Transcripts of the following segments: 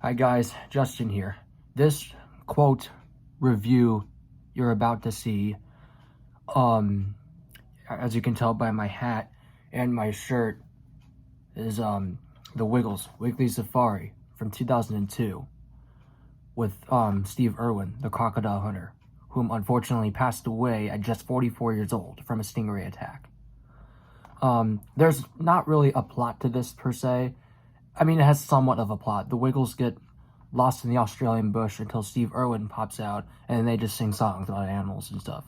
Hi guys, Justin here. This quote review you're about to see, as you can tell by my hat and my shirt, is the Wiggly Safari from 2002 with Steve Irwin, the Crocodile Hunter, whom unfortunately passed away at just 44 years old from a stingray attack. There's not really a plot to this per se. I mean, it has somewhat of a plot. The Wiggles get lost in the Australian bush until Steve Irwin pops out, and they just sing songs about animals and stuff.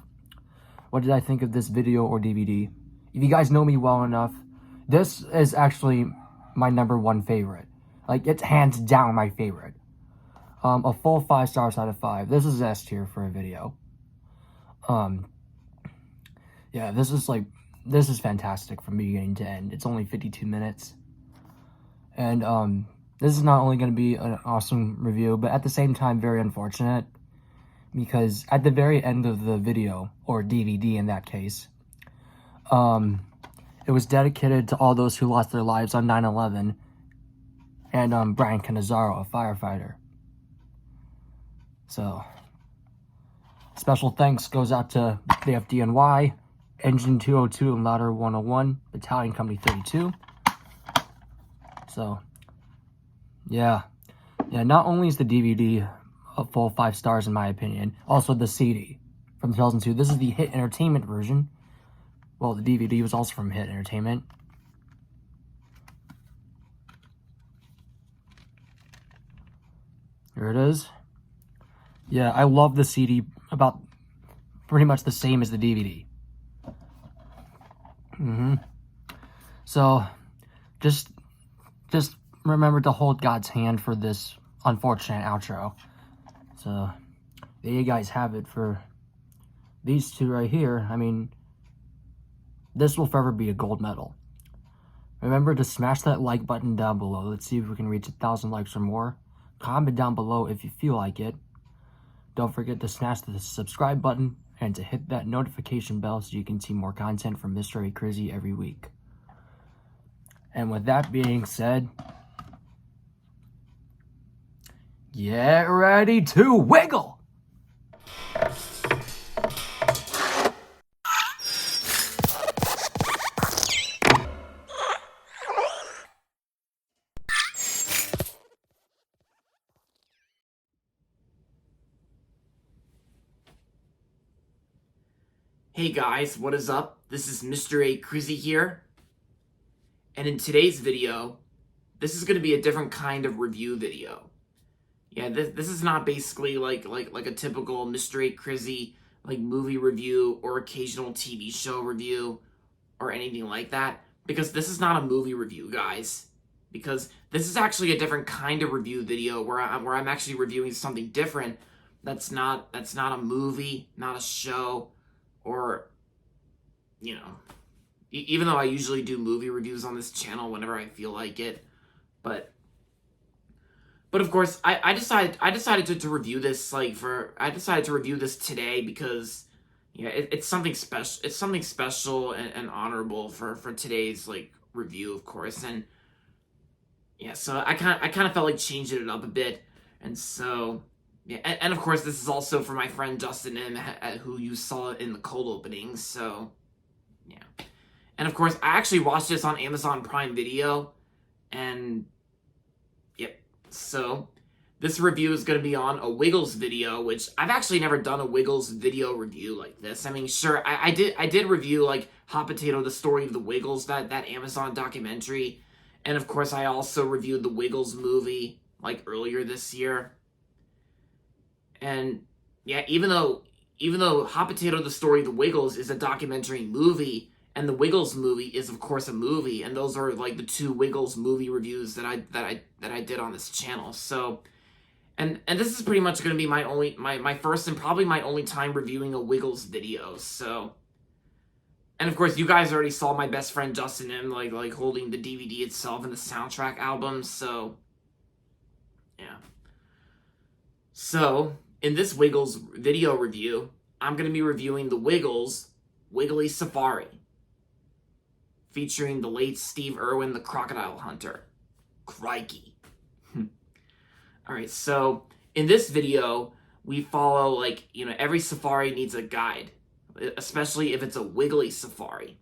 What did I think of this video or DVD? If you guys know me well enough, this is actually my #1 favorite. Like, it's hands down my favorite. A full 5 stars out of 5. This is S tier for a video. Yeah, this is fantastic from beginning to end. It's only 52 minutes. And, this is not only going to be an awesome review, but at the same time, very unfortunate. Because at the very end of the video, or DVD in that case, it was dedicated to all those who lost their lives on 9/11, and, Brian Cannizzaro, a firefighter. So, special thanks goes out to the FDNY, Engine 202 and Ladder 101, Battalion Company 32. So, yeah, not only is the DVD a full 5 stars in my opinion, also the CD from 2002. This is the Hit Entertainment version. Well, the DVD was also from Hit Entertainment. Here it is. Yeah, I love the CD about pretty much the same as the DVD. So, just remember to hold God's hand for this unfortunate outro. So, there you guys have it for these two right here. I mean, this will forever be a gold medal. Remember to smash that like button down below. Let's see if we can reach 1,000 likes or more. Comment down below if you feel like it. Don't forget to smash the subscribe button and to hit that notification bell so you can see more content from Mr. A. Crizzy every week. And with that being said, get ready to wiggle! Hey guys, what is up? This is Mr. A. Crizzy here. And in today's video, this is going to be a different kind of review video. Yeah, this is not basically like a typical Mr. A. Crizzy like movie review or occasional TV show review or anything like that, because this is not a movie review, guys. Because this is actually a different kind of review video where I'm actually reviewing something different. That's not a movie, not a show, or, you know, even though I usually do movie reviews on this channel whenever I feel like it, but of course I decided to review this today because, yeah, it's something special. It's something special and honorable for today's like review, of course. And yeah, so I kind of felt like changing it up a bit. And so, yeah, and of course this is also for my friend Justin M, who you saw in the cold opening. So yeah, and of course I actually watched this on Amazon Prime Video, and yep. So this review is going to be on a Wiggles video, which I've actually never done a Wiggles video review like this. I mean, sure, I did review like Hot Potato, the story of the Wiggles, that Amazon documentary. And of course I also reviewed the Wiggles movie like earlier this year. And yeah, even though Hot Potato, the story of the Wiggles is a documentary movie, and the Wiggles movie is of course a movie, and those are like the two Wiggles movie reviews that I did on this channel. So, and this is pretty much going to be my first and probably my only time reviewing a Wiggles video. So, and of course you guys already saw my best friend Justin M like holding the DVD itself and the soundtrack album. So yeah. So in this Wiggles video review, I'm going to be reviewing the Wiggles Wiggly Safari, featuring the late Steve Irwin, the Crocodile Hunter. Crikey. All right, so in this video, we follow, like, every safari needs a guide, especially if it's a Wiggly safari.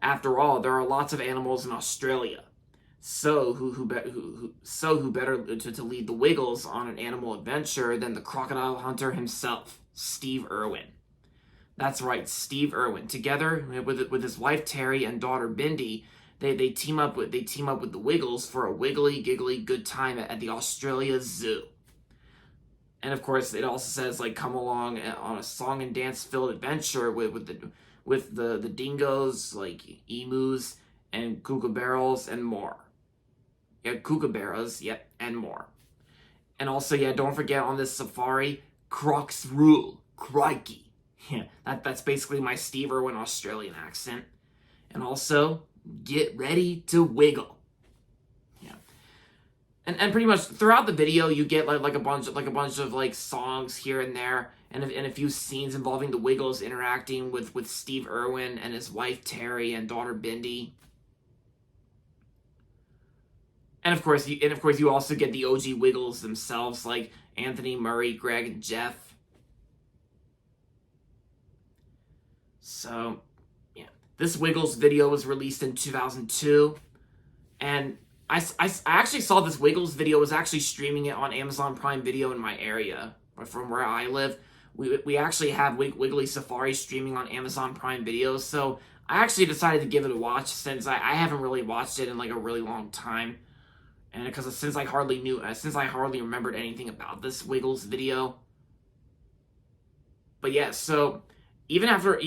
After all, there are lots of animals in Australia. So who better to lead the Wiggles on an animal adventure than the Crocodile Hunter himself, Steve Irwin. That's right, Steve Irwin. Together with his wife Terry and daughter Bindi, they team up with the Wiggles for a wiggly giggly good time at the Australia Zoo. And of course, it also says, like, come along on a song and dance filled adventure with the dingoes, like emus and kookaburras and more. Yeah, kookaburras, yep, and more. And also, yeah, don't forget on this safari, Crocs rule, crikey. Yeah, that's basically my Steve Irwin Australian accent. And also, get ready to wiggle. Yeah. And pretty much throughout the video, you get like a bunch of like songs here and there, and a few scenes involving the Wiggles interacting with Steve Irwin and his wife Terry and daughter Bindi. And of course, you also get the OG Wiggles themselves, like Anthony, Murray, Greg, and Jeff. So, yeah, this Wiggles video was released in 2002, and I actually saw this Wiggles video was actually streaming it on Amazon Prime Video in my area, from where I live. We actually have Wiggly Safari streaming on Amazon Prime Video, so I actually decided to give it a watch since I haven't really watched it in like a really long time. And because since I hardly remembered anything about this Wiggles video. But yeah, so even after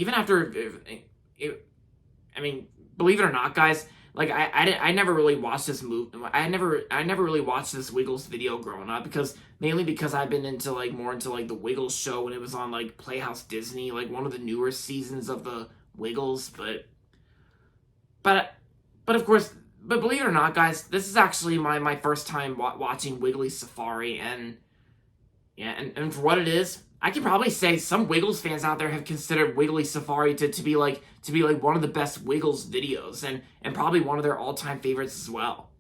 I mean, believe it or not, guys, like I never really watched this movie. I never really watched this Wiggles video growing up, mainly because I've been more into like the Wiggles show when it was on like Playhouse Disney, like one of the newer seasons of the Wiggles, but of course. But believe it or not, guys, this is actually my first time watching Wiggly Safari, and yeah, and for what it is, I can probably say some Wiggles fans out there have considered Wiggly Safari to be like one of the best Wiggles videos, and probably one of their all-time favorites as well.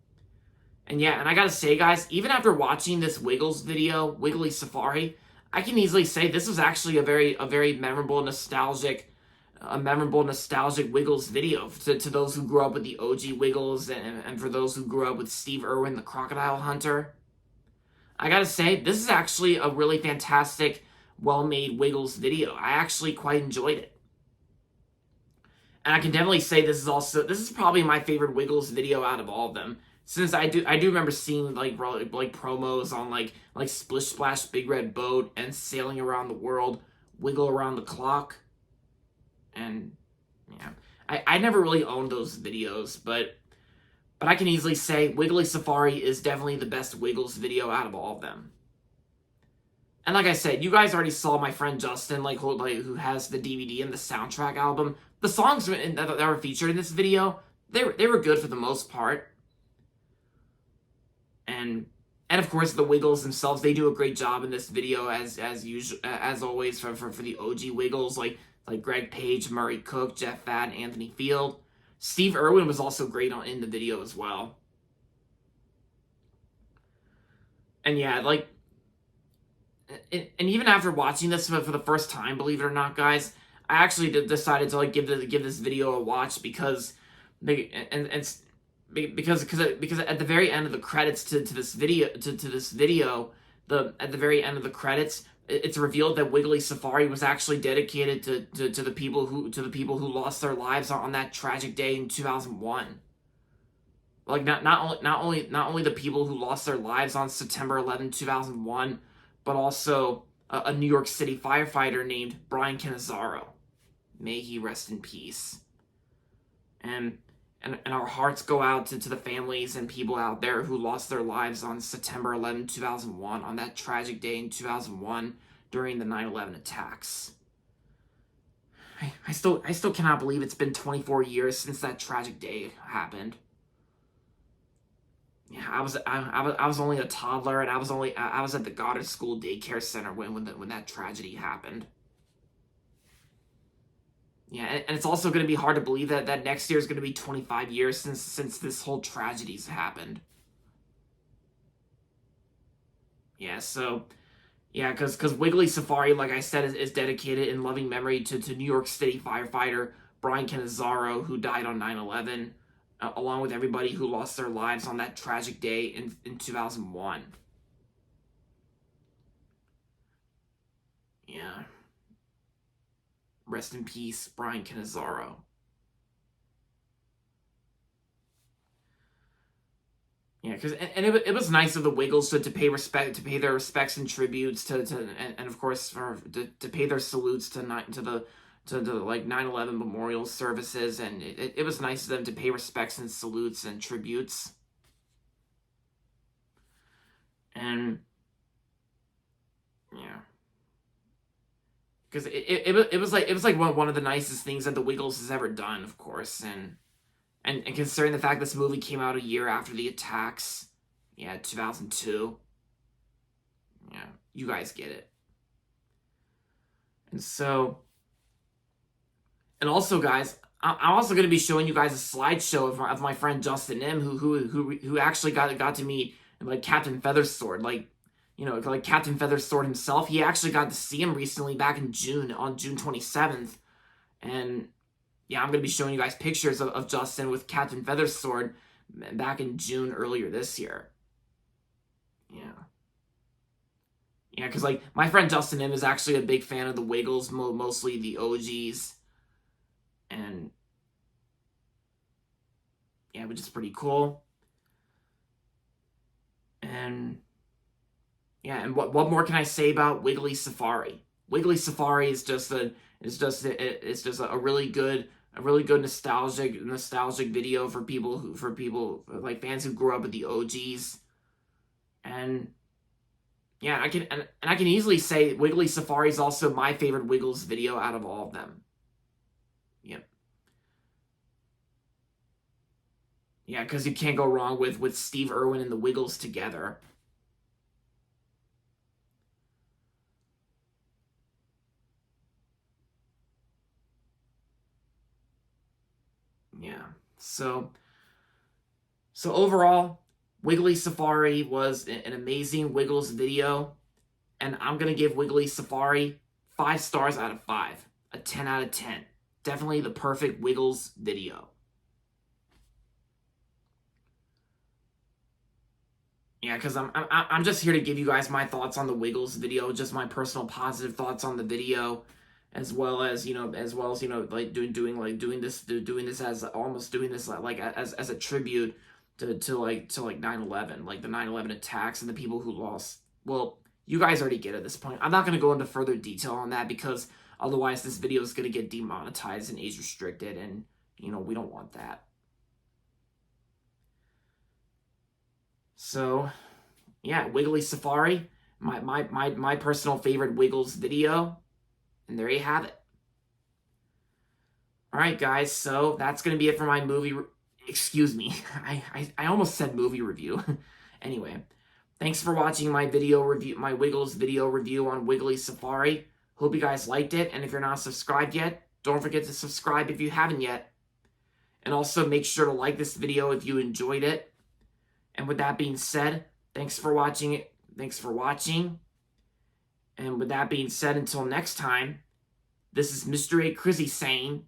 And yeah, and I gotta say, guys, even after watching this Wiggles video, Wiggly Safari, I can easily say this was actually a very memorable, nostalgic Wiggles video to those who grew up with the OG Wiggles, and for those who grew up with Steve Irwin, the Crocodile Hunter. I gotta say, this is actually a really fantastic, well-made Wiggles video. I actually quite enjoyed it. And I can definitely say this is probably my favorite Wiggles video out of all of them. Since I do remember seeing like promos on like Splish Splash Big Red Boat and Sailing Around the World, Wiggle Around the Clock. And yeah, I never really owned those videos, but I can easily say Wiggly Safari is definitely the best Wiggles video out of all of them. And like I said, you guys already saw my friend Justin, who has the DVD and the soundtrack album. The songs that were featured in this video, they were good for the most part. And of course, the Wiggles themselves, they do a great job in this video as usual, as always for the OG Wiggles, like Greg Page, Murray Cook, Jeff Fad, and Anthony Field. Steve Irwin was also great in the video as well. And yeah, and even after watching this for the first time, believe it or not, guys, I actually decided to give this video a watch because at the very end of the credits to this video, at the very end of the credits, it's revealed that Wiggly Safari was actually dedicated to the people who lost their lives on that tragic day in 2001. Like not only the people who lost their lives on September 11, 2001, but also a New York City firefighter named Brian Cannizzaro. May he rest in peace. And our hearts go out to the families and people out there who lost their lives on September 11, 2001, on that tragic day in 2001 during the 9/11 attacks. I still cannot believe it's been 24 years since that tragic day happened. Yeah, I was only a toddler, and I was at the Goddard School Daycare Center when that tragedy happened. Yeah, and it's also going to be hard to believe that next year is going to be 25 years since this whole tragedy's happened. Yeah, so yeah, because Wiggly Safari, like I said, is dedicated in loving memory to New York City firefighter Brian Cannizzaro, who died on 9/11, along with everybody who lost their lives on that tragic day in 2001. Yeah. Rest in peace, Brian Cannizzaro. Yeah, because it was nice of the Wiggles to pay their respects and tributes and of course to pay their salutes to the like 9/11 memorial services, and it was nice of them to pay respects and salutes and tributes. And yeah, because it was like one of the nicest things that the Wiggles has ever done, of course, and considering the fact this movie came out a year after the attacks, yeah, 2002, yeah, you guys get it. And so, and also, guys, I'm also going to be showing you guys a slideshow of my friend Justin M, who actually got to meet like Captain Feathersword, like, you know, like Captain Feathersword himself. He actually got to see him recently back in June, on June 27th, and yeah, I'm going to be showing you guys pictures of Justin with Captain Feathersword back in June earlier this year. Yeah. Yeah, because, like, my friend Justin M is actually a big fan of the Wiggles, mostly the OGs. And, yeah, which is pretty cool. And, yeah, and what more can I say about Wiggly Safari? Wiggly Safari is just a really good nostalgic video for people like fans who grew up with the OGs. And yeah, I can easily say Wiggly Safari is also my favorite Wiggles video out of all of them. Yep. Yeah, because you can't go wrong with Steve Irwin and the Wiggles together. Yeah. So overall, Wiggly Safari was an amazing Wiggles video, and I'm going to give Wiggly Safari 5 stars out of 5, a 10 out of 10. Definitely the perfect Wiggles video. Yeah, because I'm just here to give you guys my thoughts on the Wiggles video, just my personal positive thoughts on the video, as well as like doing this as as a tribute to 9/11, like the 9/11 attacks and the people who lost. Well, you guys already get it at this point. I'm not going to go into further detail on that because otherwise this video is going to get demonetized and age restricted, and we don't want that. So, yeah, Wiggly Safari, my personal favorite Wiggles video, and there you have it. All right, guys, so that's going to be it for my movie. Excuse me, I almost said movie review. Anyway, thanks for watching my Wiggles video review on Wiggly Safari. Hope you guys liked it, and if you're not subscribed yet, don't forget to subscribe if you haven't yet. And also make sure to like this video if you enjoyed it. And with that being said, thanks for watching. And with that being said, until next time, this is Mr. A. Crizzy saying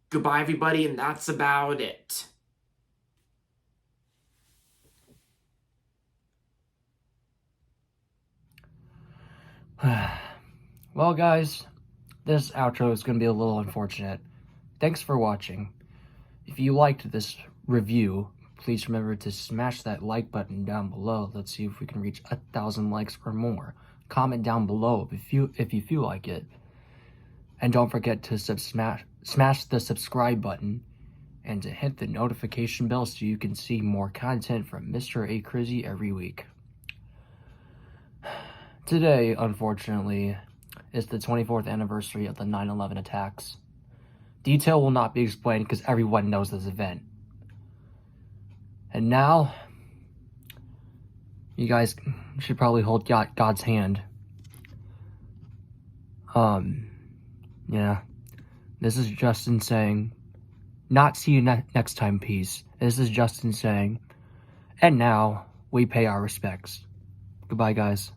goodbye, everybody, and that's about it. Well, guys, this outro is going to be a little unfortunate. Thanks for watching. If you liked this review, please remember to smash that like button down below. Let's see if we can reach 1,000 likes or more. Comment down below if you feel like it. And don't forget to smash the subscribe button and to hit the notification bell so you can see more content from Mr. A. Crizzy every week. Today, unfortunately, is the 24th anniversary of the 9/11 attacks. Detail will not be explained because everyone knows this event. And now, you guys should probably hold God's hand. Yeah. This is Justin saying, not see you next time, peace. This is Justin saying, and now, we pay our respects. Goodbye, guys.